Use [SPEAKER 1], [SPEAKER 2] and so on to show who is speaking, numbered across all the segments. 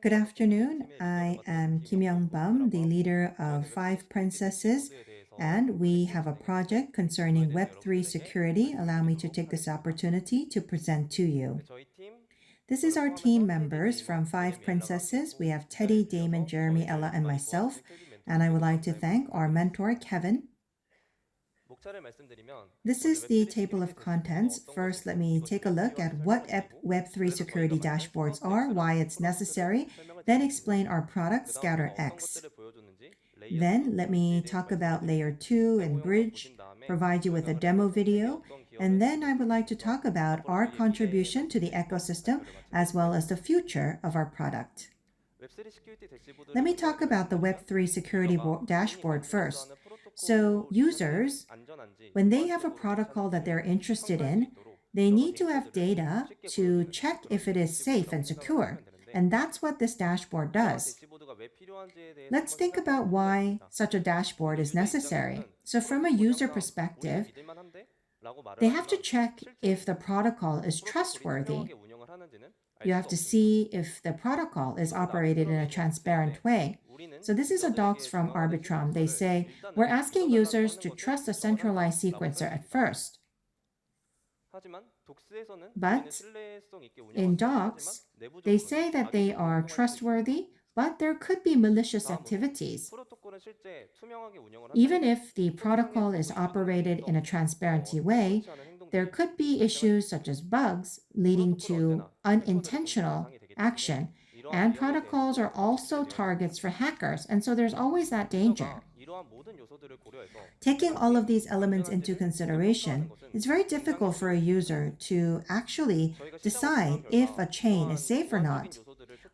[SPEAKER 1] Good afternoon. I am Youngbeom, the leader of Five Princesses, and we have a project concerning Web3 security. Allow me to take this opportunity to present to you. This is our team members from Five Princesses. We have Teddy, Damon, Jeremy, Ella, and myself. And I would like to thank our mentor, Kevin. This is the table of contents. First, let me take a look at what Web3 security dashboards are, why it's necessary, then explain our product, ScouterX. Then, let me talk about Layer 2 and Bridge, provide you with a demo video, and then I would like to talk about our contribution to the ecosystem as well as the future of our product. Let me talk about the Web3 security dashboard first. So users, when they have a protocol that they're interested in, they need to have data to check if it is safe and secure. And that's what this dashboard does. Let's think about why such a dashboard is necessary. So from a user perspective, they have to check if the protocol is trustworthy. You have to see if the protocol is operated in a transparent way. So this is a docs from Arbitrum. They say, we're asking users to trust a centralized sequencer at first. But in docs, they say that they are trustworthy, but there could be malicious activities. Even if the protocol is operated in a transparency way, there could be issues such as bugs leading to unintentional action. And protocols are also targets for hackers, and so there's always that danger. Taking all of these elements into consideration, it's very difficult for a user to actually decide if a chain is safe or not.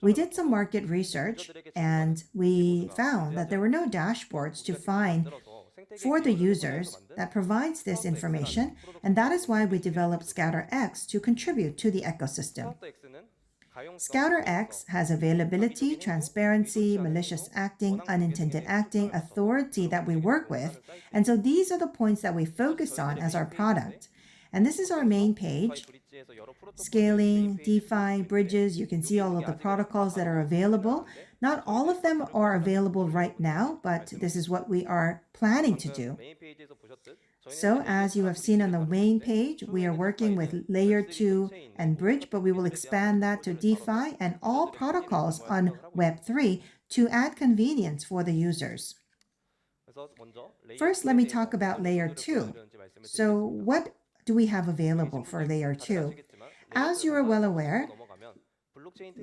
[SPEAKER 1] We did some market research, and we found that there were no dashboards to find for the users that provides this information, and that is why we developed ScouterX to contribute to the ecosystem. ScouterX has availability, transparency, malicious acting, unintended acting, authority that we work with. And so these are the points that we focus on as our product. And this is our main page. Scaling, DeFi, bridges, you can see all of the protocols that are available. Not all of them are available right now, but this is what we are planning to do. So as you have seen on the main page, we are working with Layer 2 and Bridge, but we will expand that to DeFi and all protocols on Web3 to add convenience for the users. First, let me talk about Layer 2. So what do we have available for Layer 2? As you are well aware,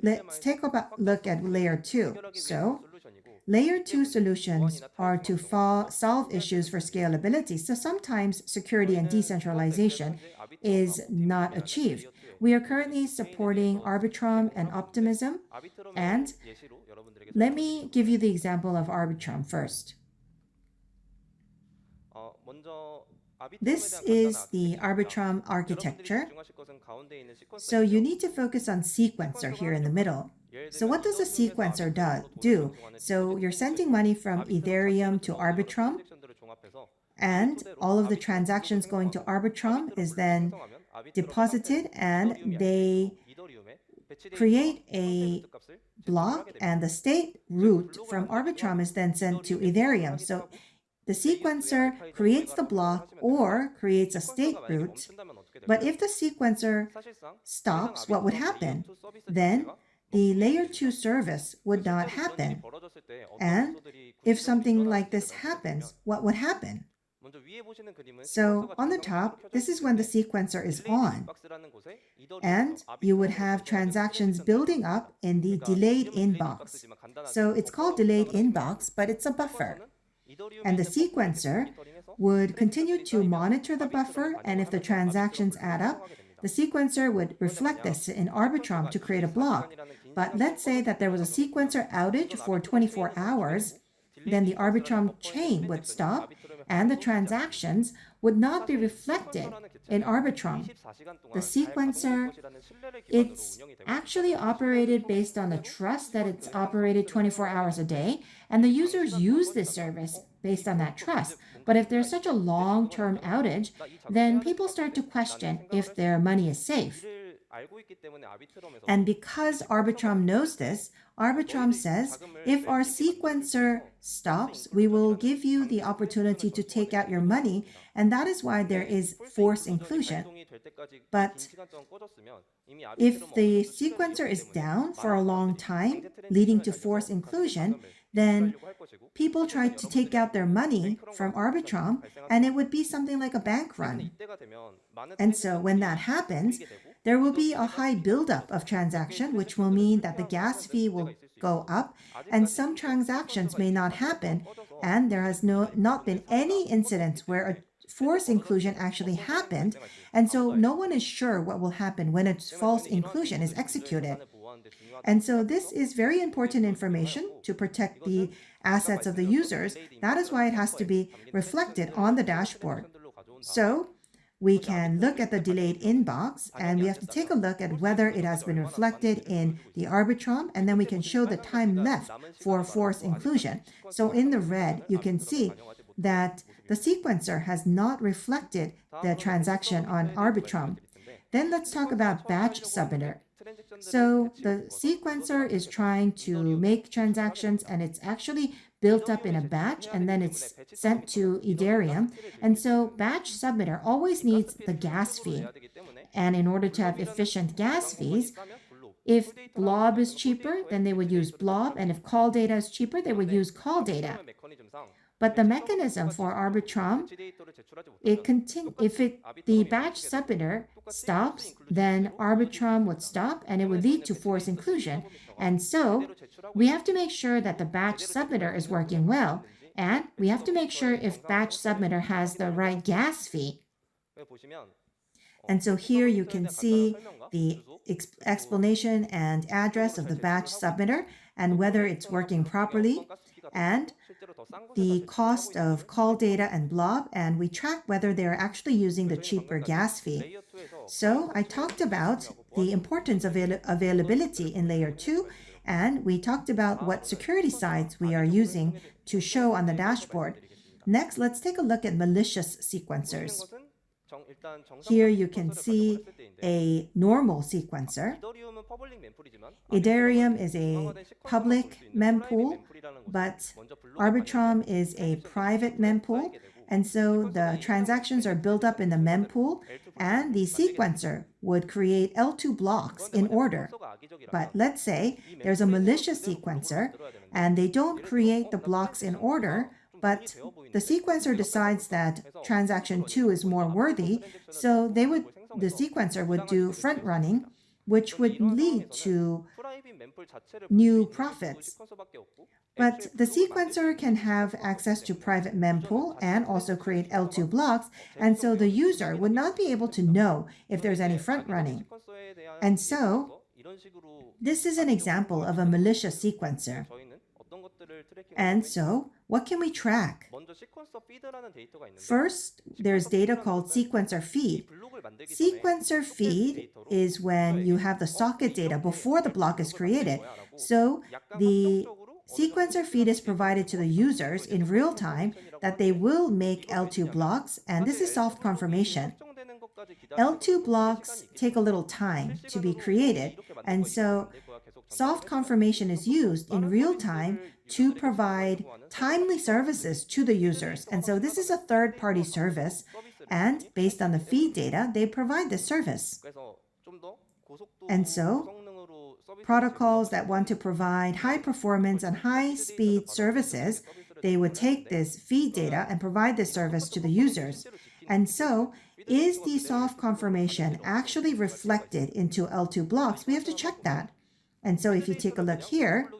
[SPEAKER 1] let's take a look at Layer 2. So Layer 2 solutions are to solve issues for scalability. So sometimes security and decentralization is not achieved. We are currently supporting Arbitrum and Optimism. And let me give you the example of Arbitrum first. This is the Arbitrum architecture. So you need to focus on sequencer here in the middle. So what does a sequencer do? So you're sending money from Ethereum to Arbitrum, and all of the transactions going to Arbitrum is then deposited, and they create a block, and the state root from Arbitrum is then sent to Ethereum. So the sequencer creates the block or creates a state root, but if the sequencer stops, what would happen? Then the Layer 2 service would not happen. And if something like this happens, what would happen? So on the top, this is when the sequencer is on. And you would have transactions building up in the delayed inbox. So it's called delayed inbox, but it's a buffer. And the sequencer would continue to monitor the buffer, and if the transactions add up, the sequencer would reflect this in Arbitrum to create a block. But let's say that there was a sequencer outage for 24 hours, then the Arbitrum chain would stop, and the transactions would not be reflected in Arbitrum. The sequencer, it's actually operated based on the trust that it's operated 24 hours a day, and the users use this service based on that trust. But if there's such a long-term outage, then people start to question if their money is safe. And because Arbitrum knows this, Arbitrum says, if our sequencer stops, we will give you the opportunity to take out your money, and that is why there is forced inclusion. But if the sequencer is down for a long time, leading to forced inclusion, then people try to take out their money from Arbitrum, and it would be something like a bank run. And so when that happens, there will be a high buildup of transaction, which will mean that the gas fee will go up, and some transactions may not happen, and there has not been any incidents where a forced inclusion actually happened, and so no one is sure what will happen when a false inclusion is executed. And so this is very important information to protect the assets of the users. That is why it has to be reflected on the dashboard. So we can look at the delayed inbox, and we have to take a look at whether it has been reflected in the Arbitrum, and then we can show the time left for forced inclusion. So in the red, you can see that the sequencer has not reflected the transaction on Arbitrum. Then let's talk about batch submitter. So the sequencer is trying to make transactions, and it's actually built up in a batch, and then it's sent to Ethereum. And so batch submitter always needs the gas fee. And in order to have efficient gas fees, if blob is cheaper, then they would use blob, and if call data is cheaper, they would use call data. But the mechanism for Arbitrum, the batch submitter stops, then Arbitrum would stop, and it would lead to forced inclusion. And so we have to make sure that the batch submitter is working well, and we have to make sure if batch submitter has the right gas fee. And so here you can see the explanation and address of the batch submitter and whether it's working properly, and the cost of call data and blob, and we track whether they're actually using the cheaper gas fee. So I talked about the importance of availability in layer 2, and we talked about what security sites we are using to show on the dashboard. Next, let's take a look at malicious sequencers. Here you can see a normal sequencer. Ethereum is a public mempool, but Arbitrum is a private mempool, and so the transactions are built up in the mempool, and the sequencer would create L2 blocks in order. But let's say there's a malicious sequencer, and they don't create the blocks in order, but the sequencer decides that transaction 2 is more worthy, so the sequencer would do front running, which would lead to new profits. But the sequencer can have access to private mempool and also create L2 blocks, and so the user would not be able to know if there's any front running. And so this is an example of a malicious sequencer. And so what can we track? First, there's data called sequencer feed. Sequencer feed is when you have the socket data before the block is created. So the sequencer feed is provided to the users in real time that they will make L2 blocks, and this is soft confirmation. L2 blocks take a little time to be created, and so soft confirmation is used in real time to provide timely services to the users. And so this is a third-party service, and based on the feed data, they provide this service. And so protocols that want to provide high performance and high speed services, they would take this feed data and provide this service to the users. And so is the soft confirmation actually reflected into L2 blocks? We have to check that. And so if you take a look here,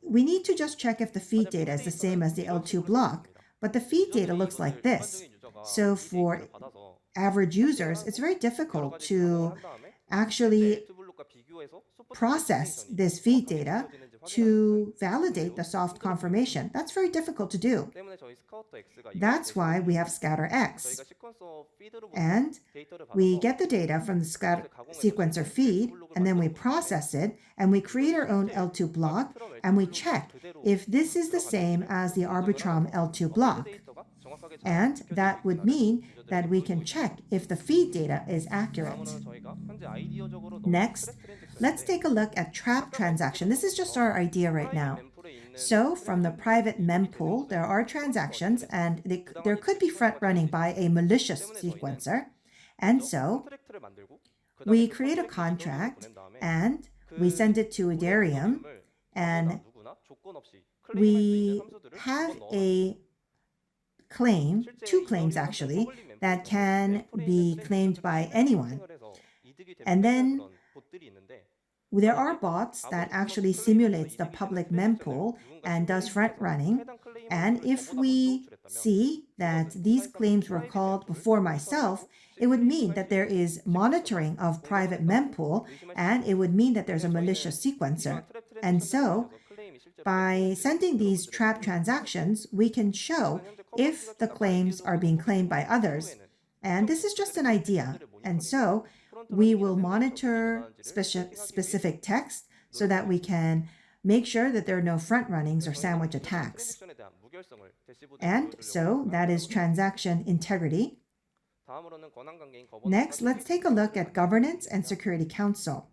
[SPEAKER 1] we need to just check if the feed data is the same as the L2 block. But the feed data looks like this. So for average users, it's very difficult to actually process this feed data to validate the soft confirmation. That's very difficult to do. That's why we have scatter X. And we get the data from the sequencer feed, and then we process it, and we create our own L2 block, and we check if this is the same as the Arbitrum L2 block. And that would mean that we can check if the feed data is accurate. Next, let's take a look at trap transaction. This is just our idea right now. So from the private mempool, there are transactions and there could be front running by a malicious sequencer. And so we create a contract and we send it to Ethereum and we have a claim, two claims actually, that can be claimed by anyone. And then there are bots that actually simulates the public mempool and does front running. And if we see that these claims were called before myself, it would mean that there is monitoring of private mempool, and it would mean that there's a malicious sequencer. And so, by sending these trap transactions, we can show if the claims are being claimed by others. And this is just an idea. And so, we will monitor specific text so that we can make sure that there are no front runnings or sandwich attacks. And so that is transaction integrity. Next, let's take a look at governance and security council.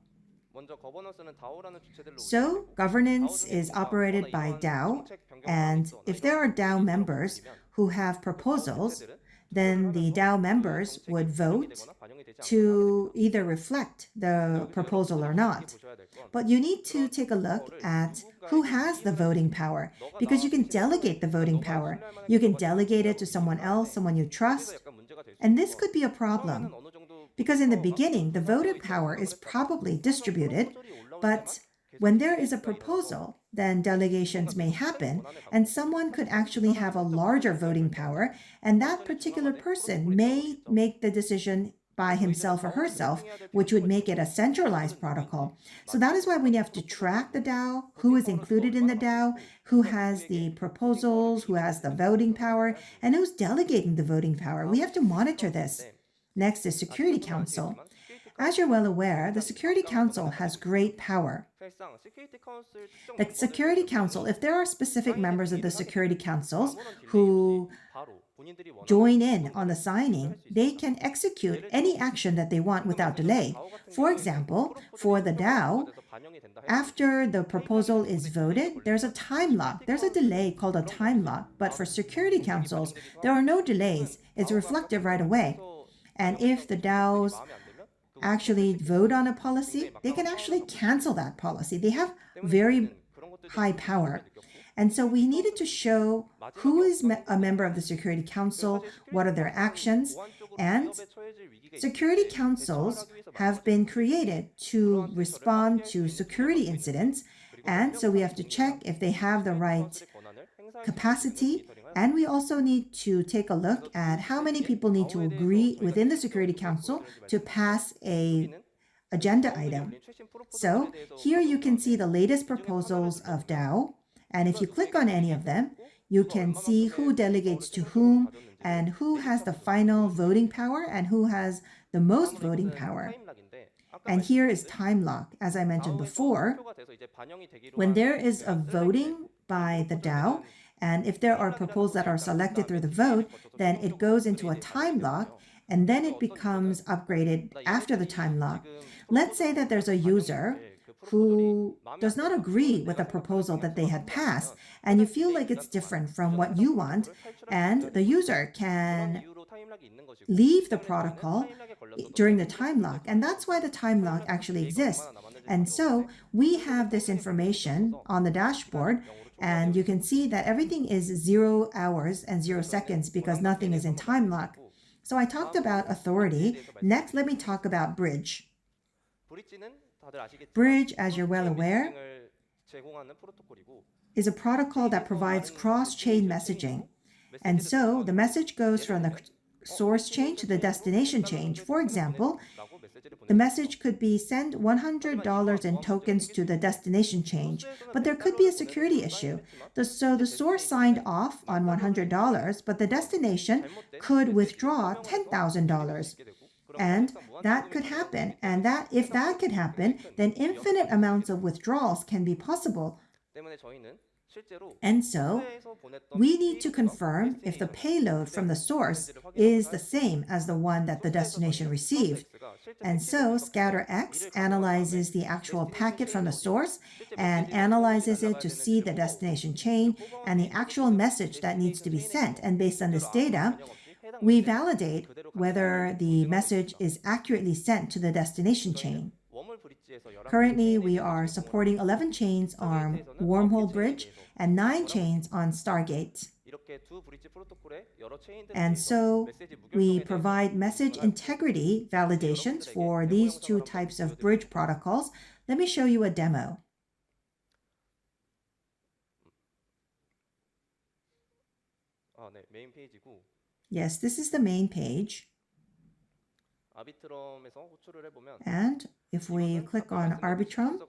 [SPEAKER 1] So governance is operated by DAO, and if there are DAO members who have proposals, then the DAO members would vote to either reflect the proposal or not. But you need to take a look at who has the voting power, because you can delegate the voting power. You can delegate it to someone else, someone you trust. And this could be a problem, because in the beginning, the voting power is probably distributed, but when there is a proposal, then delegations may happen, and someone could actually have a larger voting power, and that particular person may make the decision by himself or herself, which would make it a centralized protocol. So that is why we have to track the DAO, who is included in the DAO, who has the proposals, who has the voting power, and who's delegating the voting power. We have to monitor this. Next is Security Council. As you're well aware, the Security Council has great power. The Security Council, if there are specific members of the Security Councils who join in on the signing, they can execute any action that they want without delay. For example, for the DAO, after the proposal is voted, there's a time lock. There's a delay called a time lock. But for Security Councils, there are no delays. It's reflective right away. And if the DAOs actually vote on a policy, they can actually cancel that policy. They have very high power. And so we needed to show who is a member of the Security Council, what are their actions, and Security Councils have been created to respond to security incidents, and so we have to check if they have the right capacity, and we also need to take a look at how many people need to agree within the Security Council to pass an agenda item. So here you can see the latest proposals of DAO, and if you click on any of them, you can see who delegates to whom and who has the final voting power and who has the most voting power. And here is time lock. As I mentioned before, when there is a voting by the DAO, and if there are proposals that are selected through the vote, then it goes into a time lock, and then it becomes upgraded after the time lock. Let's say that there's a user who does not agree with a proposal that they had passed, and you feel like it's different from what you want, and the user can leave the protocol during the time lock, and that's why the time lock actually exists. And so we have this information on the dashboard, and you can see that everything is 0 hours and 0 seconds because nothing is in time lock. So I talked about authority. Next, let me talk about bridge. Bridge, as you're well aware, is a protocol that provides cross-chain messaging. And so the message goes from the source chain to the destination chain. For example, the message could be send $100 in tokens to the destination chain, but there could be a security issue. So the source signed off on $100, but the destination could withdraw $10,000. And that could happen. And if that could happen, then infinite amounts of withdrawals can be possible. And so, we need to confirm if the payload from the source is the same as the one that the destination received. And so, scatterx analyzes the actual packet from the source and analyzes it to see the destination chain and the actual message that needs to be sent. And based on this data, we validate whether the message is accurately sent to the destination chain. Currently, we are supporting 11 chains on Wormhole Bridge and 9 chains on Stargate. And so we provide message integrity validations for these two types of bridge protocols. Let me show you a demo. Yes, this is the main page. And if we click on Arbitrum,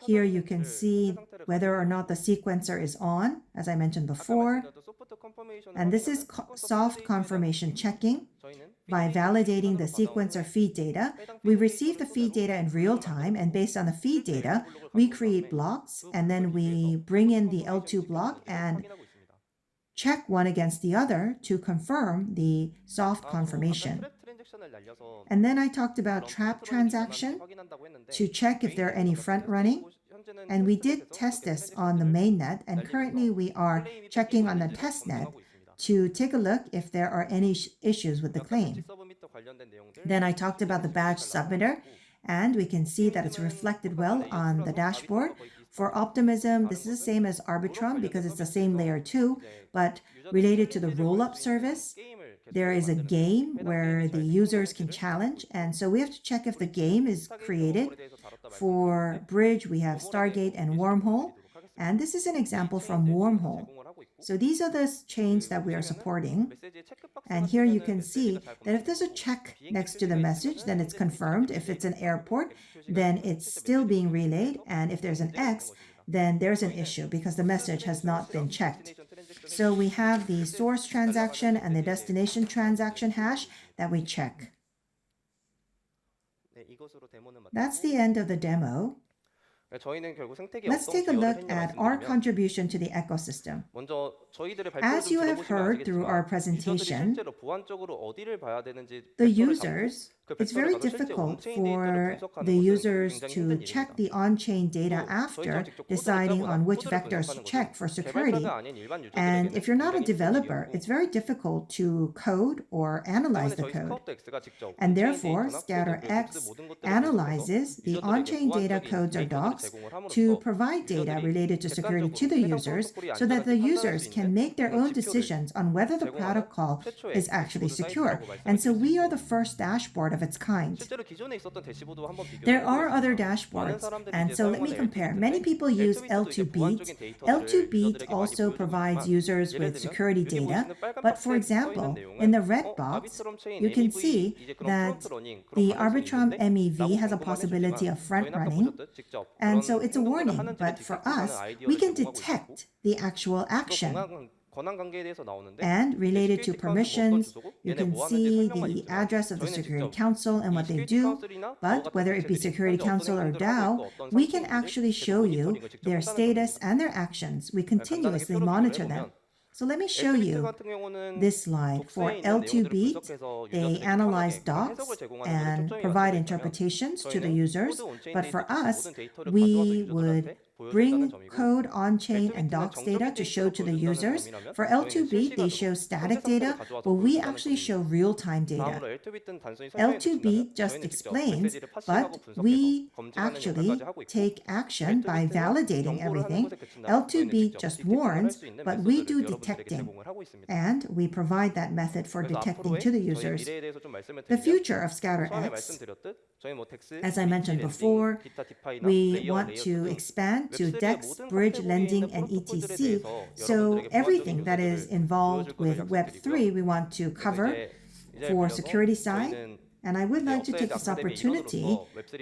[SPEAKER 1] here you can see whether or not the sequencer is on, as I mentioned before. And this is soft confirmation checking. By validating the sequencer feed data, we receive the feed data in real time, and based on the feed data, we create blocks, and then we bring in the L2 block and check one against the other to confirm the soft confirmation. And then I talked about trap transaction to check if there are any front running. And we did test this on the mainnet, and currently we are checking on the testnet to take a look if there are any issues with the claim. Then I talked about the badge submitter, and we can see that it's reflected well on the dashboard. For Optimism, this is the same as Arbitrum because it's the same layer 2, but related to the roll-up service, there is a game where the users can challenge, and so we have to check if the game is created. For Bridge, we have Stargate and Wormhole, and this is an example from Wormhole. So these are the chains that we are supporting, and here you can see that if there's a check next to the message, then it's confirmed. If it's an airport, then it's still being relayed, and if there's an X, then there's an issue because the message has not been checked. So we have the source transaction and the destination transaction hash that we check. That's the end of the demo. Let's take a look at our contribution to the ecosystem. As you have heard through our presentation, the users, it's very difficult for the users to check the on-chain data after deciding on which vectors to check for security. And if you're not a developer, it's very difficult to code or analyze the code. And therefore, scatterx analyzes the on-chain data codes or docs to provide data related to security to the users so that the users can make their own decisions on whether the protocol is actually secure. And so we are the first dashboard of its kind. There are other dashboards, and so let me compare. Many people use L2Beat. L2Beat also provides users with security data, but for example, in the red box, you can see that the Arbitrum MEV has a possibility of front running, and so it's a warning, but for us, we can detect the actual action. And related to permissions, you can see the address of the Security Council and what they do, but whether it be Security Council or DAO, we can actually show you their status and their actions. We continuously monitor them. So let me show you this slide. For L2Beat, they analyze docs and provide interpretations to the users, but for us, we would bring code on-chain and docs data to show to the users. For L2Beat, they show static data, but we actually show real-time data. L2Beat just explains, but we actually take action by validating everything. L2Beat just warns, but we do detecting, and we provide that method for detecting to the users. The future of scatterx, as I mentioned before, we want to expand to DEX, bridge, lending, and ETC. So everything that is involved with Web3, we want to cover for security side. And I would like to take this opportunity,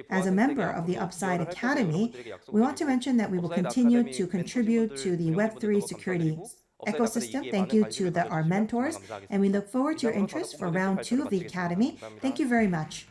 [SPEAKER 1] as a member of the Upside Academy, we want to mention that we will continue to contribute to the Web3 security ecosystem. Thank you to our mentors, and we look forward to your interest for round 2 of the Academy. Thank you very much.